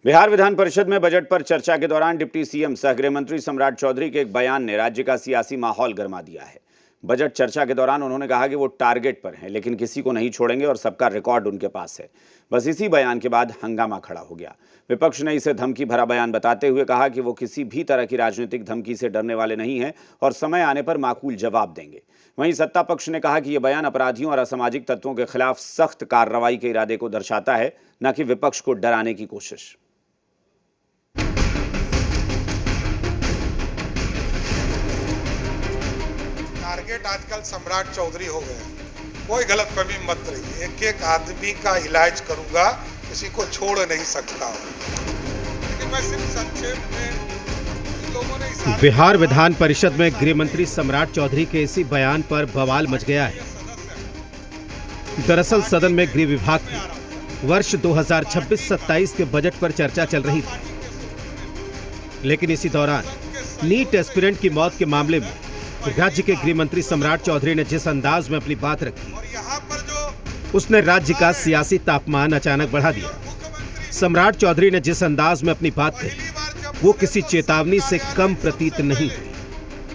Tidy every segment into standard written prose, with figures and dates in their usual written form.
बिहार विधान परिषद में बजट पर चर्चा के दौरान डिप्टी सीएम सह गृह मंत्री सम्राट चौधरी के एक बयान ने राज्य का सियासी माहौल गरमा दिया है। बजट चर्चा के दौरान उन्होंने कहा कि वो टारगेट पर हैं, लेकिन किसी को नहीं छोड़ेंगे और सबका रिकॉर्ड उनके पास है। बस इसी बयान के बाद हंगामा खड़ा हो गया। विपक्ष ने इसे धमकी भरा बयान बताते हुए कहा कि वो किसी भी तरह की राजनीतिक धमकी से डरने वाले नहीं हैं और समय आने पर माकूल जवाब देंगे। वहीं सत्ता पक्ष ने कहा कि ये बयान अपराधियों और असामाजिक तत्वों के खिलाफ सख्त कार्रवाई के इरादे को दर्शाता है, न कि विपक्ष को डराने की कोशिश। टारगेट आजकल सम्राट चौधरी हो गए। कोई गलतफहमी मत रही, एक एक आदमी का इलाज करूंगा, किसी को छोड़ नहीं सकता। लेकिन मैं सिर्फ संक्षेप में लोगों ने बिहार विधान परिषद में गृह मंत्री सम्राट चौधरी के इसी बयान पर बवाल मच गया है। दरअसल सदन में गृह विभाग की वर्ष 2026-27 के बजट पर चर्चा चल रही थी, लेकिन इसी दौरान नीट एस्पिरेंट की मौत के मामले में राज्य के गृह मंत्री सम्राट चौधरी ने जिस अंदाज में अपनी बात रखी, उसने राज्य का सियासी तापमान अचानक बढ़ा दिया। सम्राट चौधरी ने जिस अंदाज में अपनी बात कही, वो किसी चेतावनी से कम प्रतीत नहीं हुई।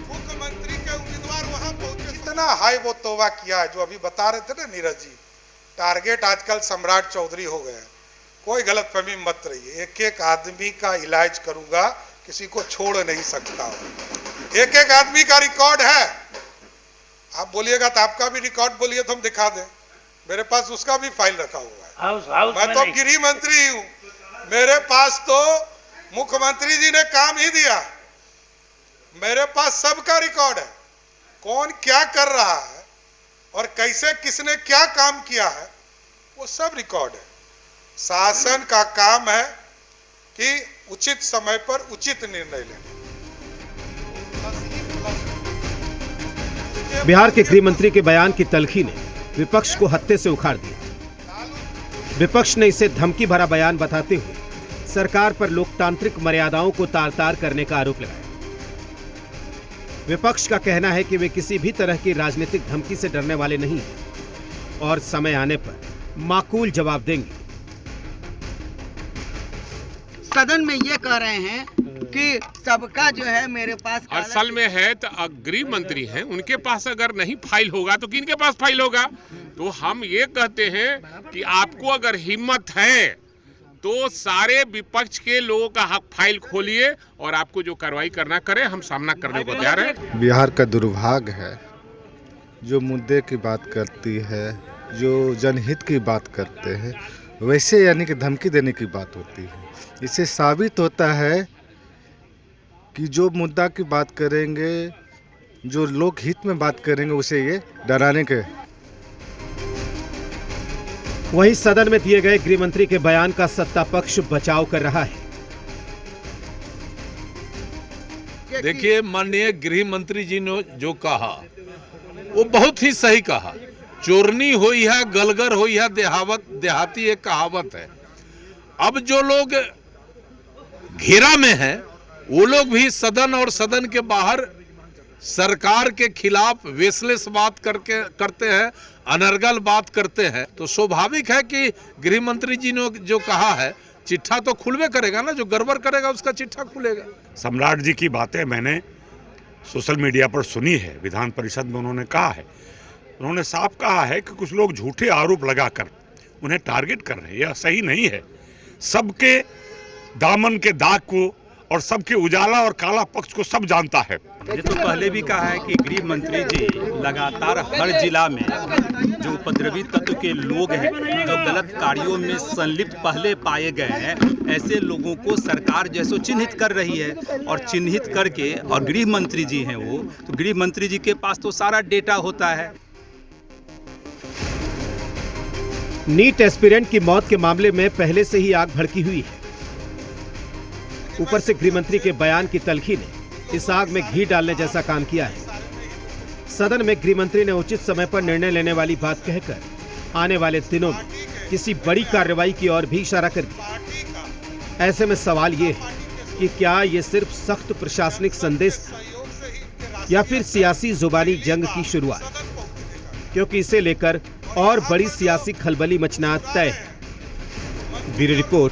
मुख्यमंत्री के उम्मीदवार वहां पहुंचे, इतना हाई वो तौबा किया है, जो अभी बता रहे थे ना नीरज जी। टारगेट आजकल सम्राट चौधरी हो गए। कोई गलतफहमी मत रही, एक एक आदमी का इलाज करूंगा, किसी को छोड़ नहीं सकता। एक एक आदमी का रिकॉर्ड है। आप बोलिएगा तो आपका भी रिकॉर्ड बोलिए तो हम दिखा दें। मेरे पास उसका भी फाइल रखा हुआ है। मैं तो गृह मंत्री हूँ, मेरे पास तो मुख्यमंत्री जी ने काम ही दिया। मेरे पास सबका रिकॉर्ड है, कौन क्या कर रहा है और कैसे किसने क्या काम किया है, वो सब रिकॉर्ड है। शासन का काम है कि उचित समय पर उचित निर्णय लेना। बिहार के गृह मंत्री के बयान की तलखी ने विपक्ष को हत्थे से उखाड़ दिया। विपक्ष ने इसे धमकी भरा बयान बताते हुए सरकार पर लोकतांत्रिक मर्यादाओं को तार-तार करने का आरोप लगाया। विपक्ष का कहना है कि वे किसी भी तरह की राजनीतिक धमकी से डरने वाले नहीं हैं और समय आने पर माकूल जवाब देंगे। सदन में ये कह रहे हैं कि सबका जो है मेरे पास असल में है तो गृह मंत्री हैं, उनके पास अगर नहीं फाइल होगा तो किनके पास फाइल होगा। तो हम ये कहते हैं कि आपको अगर हिम्मत है तो सारे विपक्ष के लोगों का फाइल खोलिए और आपको जो कार्रवाई करना करें, हम सामना करने को तैयार हैं। बिहार का दुर्भाग्य है, जो मुद्दे की बात करती है, जो जनहित की बात करते हैं, वैसे यानी कि धमकी देने की बात होती है। इससे साबित होता है कि जो मुद्दा की बात करेंगे, जो लोक हित में बात करेंगे, उसे ये डराने के। वहीं सदन में दिए गए गृह मंत्री के बयान का सत्ता पक्ष बचाव कर रहा है। देखिए, माननीय गृह मंत्री जी ने जो कहा वो बहुत ही सही कहा। चोरनी होई है, गलगर होई है, देहाती एक कहावत है। अब जो लोग घेरा में हैं, वो लोग भी सदन और सदन के बाहर सरकार के खिलाफ वेसलेस बात करते हैं, अनर्गल बात करते हैं। तो स्वाभाविक है कि गृह मंत्री जी ने जो कहा है, चिट्ठा तो खुलवे करेगा ना, जो गड़बड़ करेगा उसका चिट्ठा खुलेगा। सम्राट जी की बातें मैंने सोशल मीडिया पर सुनी है। विधान परिषद में उन्होंने कहा है, उन्होंने साफ कहा है कि कुछ लोग झूठे आरोप लगाकर उन्हें टारगेट कर रहे हैं। यह सही नहीं है। सबके दामन के दाग को और सबके उजाला और काला पक्ष को सब जानता है। ये तो पहले भी कहा है कि गृह मंत्री जी लगातार हर जिला में जो उपद्रवी तत्व के लोग हैं, जो गलत कार्यों में संलिप्त पहले पाए गए हैं, ऐसे लोगों को सरकार जैसो चिन्हित कर रही है और चिन्हित करके, और गृह मंत्री जी हैं वो, तो गृह मंत्री जी के पास तो सारा डेटा होता है। नीट एस्पिरेंट की मौत के मामले में पहले से ही आग भड़की हुई है। ऊपर से गृह मंत्री के बयान की तलखी ने इस आग में घी डालने जैसा काम किया है। सदन में गृह मंत्री ने उचित समय पर निर्णय लेने वाली बात कहकर आने वाले दिनों में किसी बड़ी कार्रवाई की ओर भी इशारा कर दिया। ऐसे में सवाल ये है कि क्या ये सिर्फ सख्त प्रशासनिक संदेश था या फिर सियासी जुबानी जंग की शुरुआत, क्योंकि इसे लेकर और बड़ी सियासी खलबली मचना तय है। Bureau report.